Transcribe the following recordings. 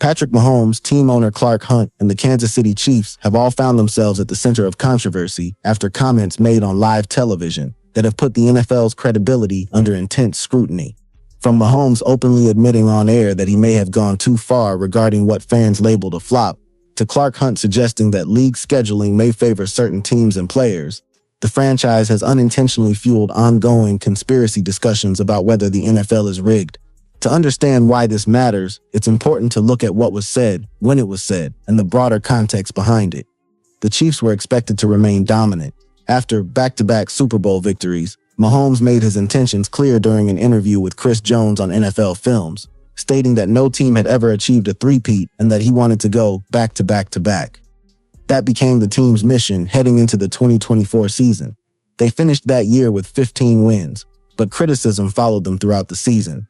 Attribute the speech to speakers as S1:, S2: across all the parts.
S1: Patrick Mahomes, team owner Clark Hunt, and the Kansas City Chiefs have all found themselves at the center of controversy after comments made on live television that have put the NFL's credibility under intense scrutiny. From Mahomes openly admitting on air that he may have gone too far regarding what fans labeled a flop, to Clark Hunt suggesting that league scheduling may favor certain teams and players, the franchise has unintentionally fueled ongoing conspiracy discussions about whether the NFL is rigged. To understand why this matters, it's important to look at what was said, when it was said, and the broader context behind it. The Chiefs were expected to remain dominant. After back-to-back Super Bowl victories, Mahomes made his intentions clear during an interview with Chris Jones on NFL Films, stating that no team had ever achieved a three-peat and that he wanted to go back-to-back-to-back. That became the team's mission heading into the 2024 season. They finished that year with 15 wins, but criticism followed them throughout the season.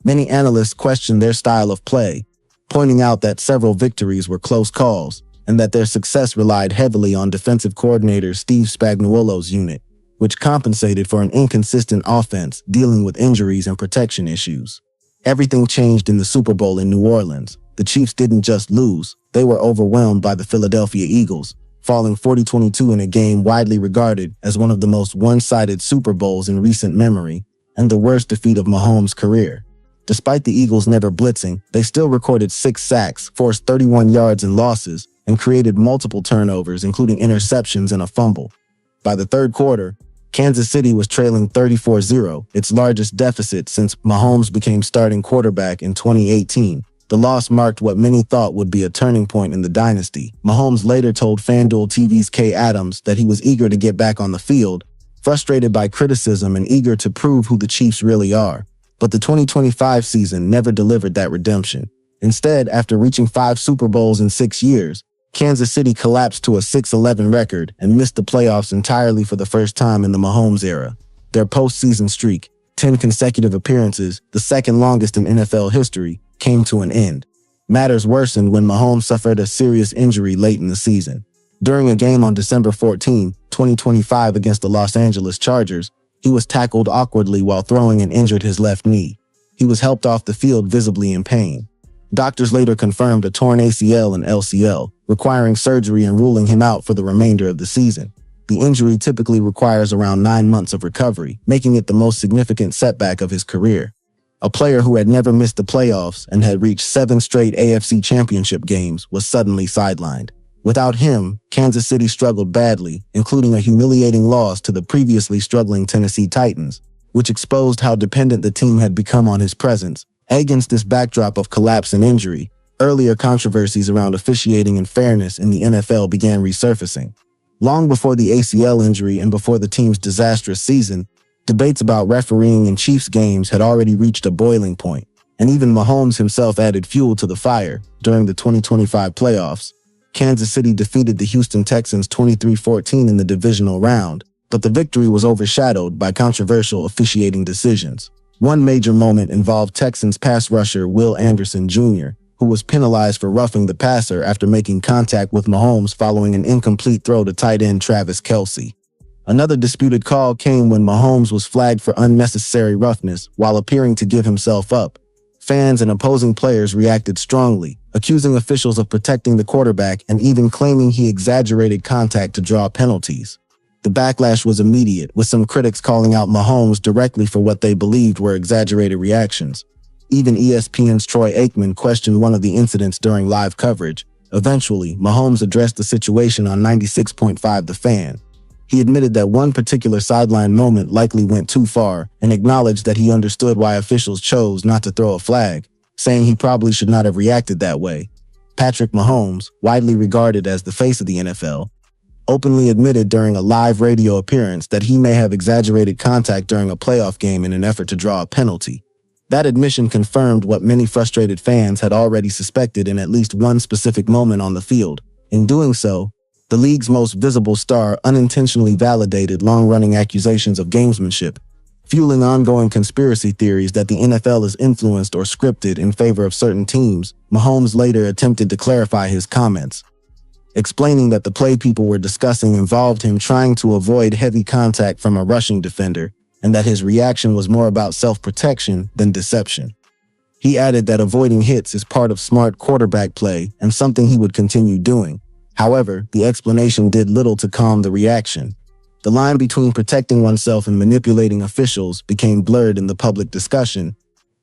S1: Many analysts questioned their style of play, pointing out that several victories were close calls and that their success relied heavily on defensive coordinator Steve Spagnuolo's unit, which compensated for an inconsistent offense dealing with injuries and protection issues. Everything changed in the Super Bowl in New Orleans. The Chiefs didn't just lose, they were overwhelmed by the Philadelphia Eagles, falling 40-22 in a game widely regarded as one of the most one-sided Super Bowls in recent memory and the worst defeat of Mahomes' career. Despite the Eagles never blitzing, they still recorded 6 sacks, forced 31 yards in losses, and created multiple turnovers, including interceptions and a fumble. By the third quarter, Kansas City was trailing 34-0, its largest deficit since Mahomes became starting quarterback in 2018. The loss marked what many thought would be a turning point in the dynasty. Mahomes later told FanDuel TV's Kay Adams that he was eager to get back on the field, frustrated by criticism and eager to prove who the Chiefs really are. But the 2025 season never delivered that redemption. Instead, after reaching 5 Super Bowls in 6 years, Kansas City collapsed to a 6-11 record and missed the playoffs entirely for the first time in the Mahomes era. Their postseason streak, 10 consecutive appearances, the second longest in NFL history, came to an end. Matters worsened when Mahomes suffered a serious injury late in the season. During a game on December 14, 2025 against the Los Angeles Chargers, he was tackled awkwardly while throwing and injured his left knee. He was helped off the field visibly in pain. Doctors later confirmed a torn ACL and LCL, requiring surgery and ruling him out for the remainder of the season. The injury typically requires around 9 months of recovery, making it the most significant setback of his career. A player who had never missed the playoffs and had reached 7 straight AFC championship games was suddenly sidelined. Without him, Kansas City struggled badly, including a humiliating loss to the previously struggling Tennessee Titans, which exposed how dependent the team had become on his presence. Against this backdrop of collapse and injury, earlier controversies around officiating and fairness in the NFL began resurfacing. Long before the ACL injury and before the team's disastrous season, debates about refereeing in Chiefs games had already reached a boiling point, and even Mahomes himself added fuel to the fire. During the 2025 playoffs, Kansas City defeated the Houston Texans 23-14 in the divisional round, but the victory was overshadowed by controversial officiating decisions. One major moment involved Texans pass rusher Will Anderson Jr., who was penalized for roughing the passer after making contact with Mahomes following an incomplete throw to tight end Travis Kelce. Another disputed call came when Mahomes was flagged for unnecessary roughness while appearing to give himself up. Fans and opposing players reacted strongly, accusing officials of protecting the quarterback and even claiming he exaggerated contact to draw penalties. The backlash was immediate, with some critics calling out Mahomes directly for what they believed were exaggerated reactions. Even ESPN's Troy Aikman questioned one of the incidents during live coverage. Eventually, Mahomes addressed the situation on 96.5 The Fan. He admitted that one particular sideline moment likely went too far and acknowledged that he understood why officials chose not to throw a flag, saying he probably should not have reacted that way. Patrick Mahomes, widely regarded as the face of the NFL, openly admitted during a live radio appearance that he may have exaggerated contact during a playoff game in an effort to draw a penalty. That admission confirmed what many frustrated fans had already suspected in at least one specific moment on the field. In doing so, the league's most visible star unintentionally validated long-running accusations of gamesmanship, fueling ongoing conspiracy theories that the NFL is influenced or scripted in favor of certain teams. Mahomes later attempted to clarify his comments, explaining that the play people were discussing involved him trying to avoid heavy contact from a rushing defender, and that his reaction was more about self-protection than deception. He added that avoiding hits is part of smart quarterback play and something he would continue doing. However, the explanation did little to calm the reaction. The line between protecting oneself and manipulating officials became blurred in the public discussion,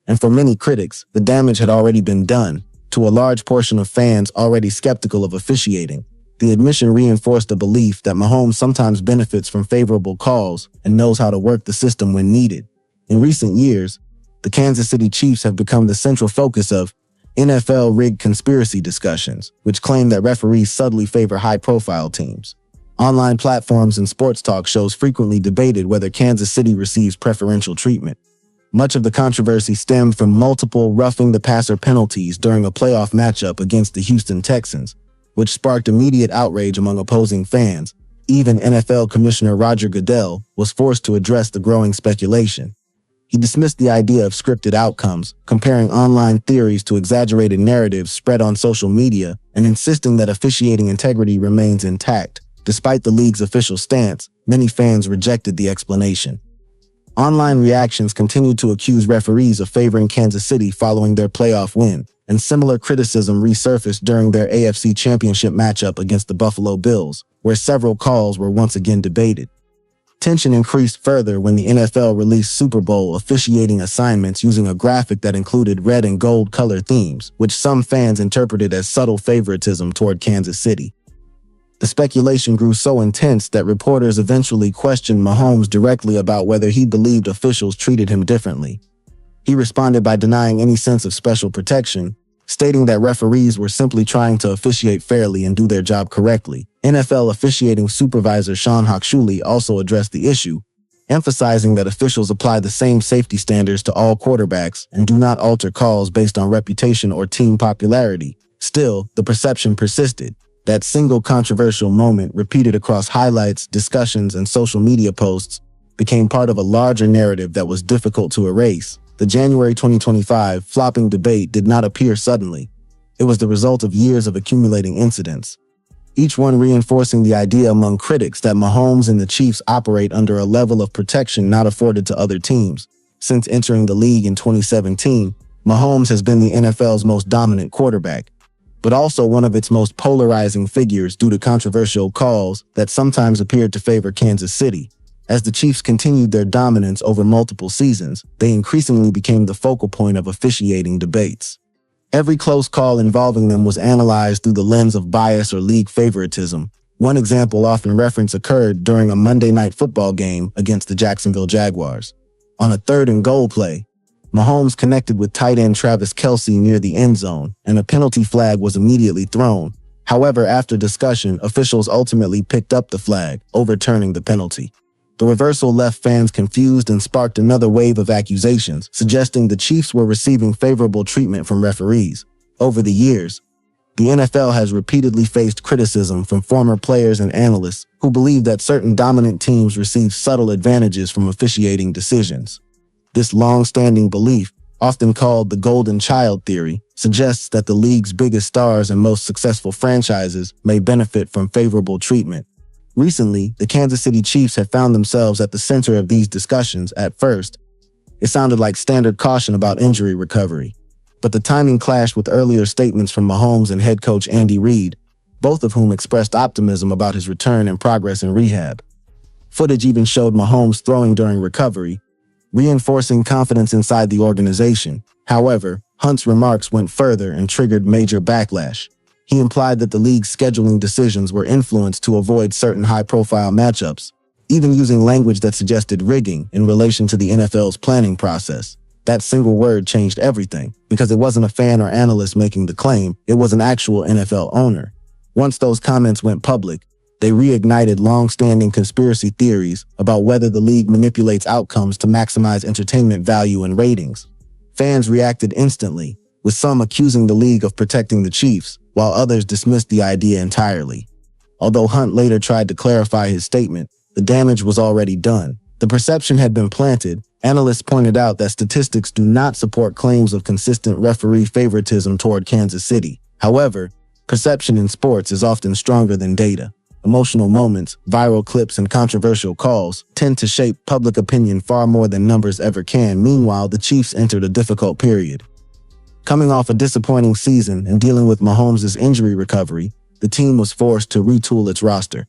S1: and for many critics, the damage had already been done. To a large portion of fans already skeptical of officiating, the admission reinforced a belief that Mahomes sometimes benefits from favorable calls and knows how to work the system when needed. In recent years, the Kansas City Chiefs have become the central focus of NFL rigged conspiracy discussions, which claim that referees subtly favor high-profile teams. Online platforms and sports talk shows frequently debated whether Kansas City receives preferential treatment. Much of the controversy stemmed from multiple roughing the passer penalties during a playoff matchup against the Houston Texans, which sparked immediate outrage among opposing fans. Even NFL Commissioner Roger Goodell was forced to address the growing speculation. He dismissed the idea of scripted outcomes, comparing online theories to exaggerated narratives spread on social media and insisting that officiating integrity remains intact. Despite the league's official stance, many fans rejected the explanation. Online reactions continued to accuse referees of favoring Kansas City following their playoff win, and similar criticism resurfaced during their AFC Championship matchup against the Buffalo Bills, where several calls were once again debated. Tension increased further when the NFL released Super Bowl officiating assignments using a graphic that included red and gold color themes, which some fans interpreted as subtle favoritism toward Kansas City. The speculation grew so intense that reporters eventually questioned Mahomes directly about whether he believed officials treated him differently. He responded by denying any sense of special protection, stating that referees were simply trying to officiate fairly and do their job correctly. NFL officiating supervisor Sean Hochuli also addressed the issue, emphasizing that officials apply the same safety standards to all quarterbacks and do not alter calls based on reputation or team popularity. Still, the perception persisted. That single controversial moment, repeated across highlights, discussions, and social media posts, became part of a larger narrative that was difficult to erase. The January 2025 flopping debate did not appear suddenly. It was the result of years of accumulating incidents, each one reinforcing the idea among critics that Mahomes and the Chiefs operate under a level of protection not afforded to other teams. Since entering the league in 2017, Mahomes has been the NFL's most dominant quarterback, but also one of its most polarizing figures due to controversial calls that sometimes appeared to favor Kansas City. As the Chiefs continued their dominance over multiple seasons, they increasingly became the focal point of officiating debates. Every close call involving them was analyzed through the lens of bias or league favoritism. One example often referenced occurred during a Monday Night Football game against the Jacksonville Jaguars. On a 3rd and goal play, Mahomes connected with tight end Travis Kelce near the end zone, and a penalty flag was immediately thrown. However, after discussion, officials ultimately picked up the flag, overturning the penalty. The reversal left fans confused and sparked another wave of accusations, suggesting the Chiefs were receiving favorable treatment from referees. Over the years, the NFL has repeatedly faced criticism from former players and analysts who believe that certain dominant teams receive subtle advantages from officiating decisions. This long-standing belief, often called the golden child theory, suggests that the league's biggest stars and most successful franchises may benefit from favorable treatment. Recently, the Kansas City Chiefs have found themselves at the center of these discussions. At first, it sounded like standard caution about injury recovery, but the timing clashed with earlier statements from Mahomes and head coach Andy Reid, both of whom expressed optimism about his return and progress in rehab. Footage even showed Mahomes throwing during recovery, reinforcing confidence inside the organization. However, Hunt's remarks went further and triggered major backlash. He implied that the league's scheduling decisions were influenced to avoid certain high-profile matchups, even using language that suggested rigging in relation to the NFL's planning process. That single word changed everything, because it wasn't a fan or analyst making the claim, it was an actual NFL owner. Once those comments went public, they reignited long-standing conspiracy theories about whether the league manipulates outcomes to maximize entertainment value and ratings. Fans reacted instantly, with some accusing the league of protecting the Chiefs, while others dismissed the idea entirely. Although Hunt later tried to clarify his statement, the damage was already done. The perception had been planted. Analysts pointed out that statistics do not support claims of consistent referee favoritism toward Kansas City. However, perception in sports is often stronger than data. Emotional moments, viral clips, and controversial calls tend to shape public opinion far more than numbers ever can. Meanwhile, the Chiefs entered a difficult period. Coming off a disappointing season and dealing with Mahomes' injury recovery, the team was forced to retool its roster.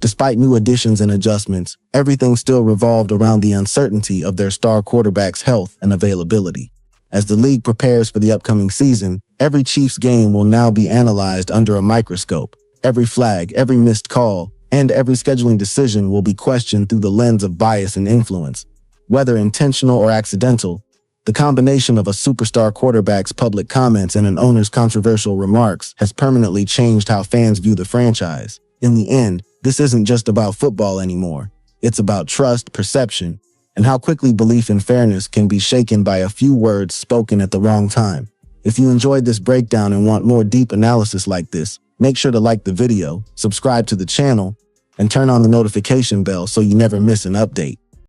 S1: Despite new additions and adjustments, everything still revolved around the uncertainty of their star quarterback's health and availability. As the league prepares for the upcoming season, every Chiefs game will now be analyzed under a microscope. Every flag, every missed call, and every scheduling decision will be questioned through the lens of bias and influence. Whether intentional or accidental, the combination of a superstar quarterback's public comments and an owner's controversial remarks has permanently changed how fans view the franchise. In the end, this isn't just about football anymore. It's about trust, perception, and how quickly belief in fairness can be shaken by a few words spoken at the wrong time. If you enjoyed this breakdown and want more deep analysis like this, make sure to like the video, subscribe to the channel, and turn on the notification bell so you never miss an update.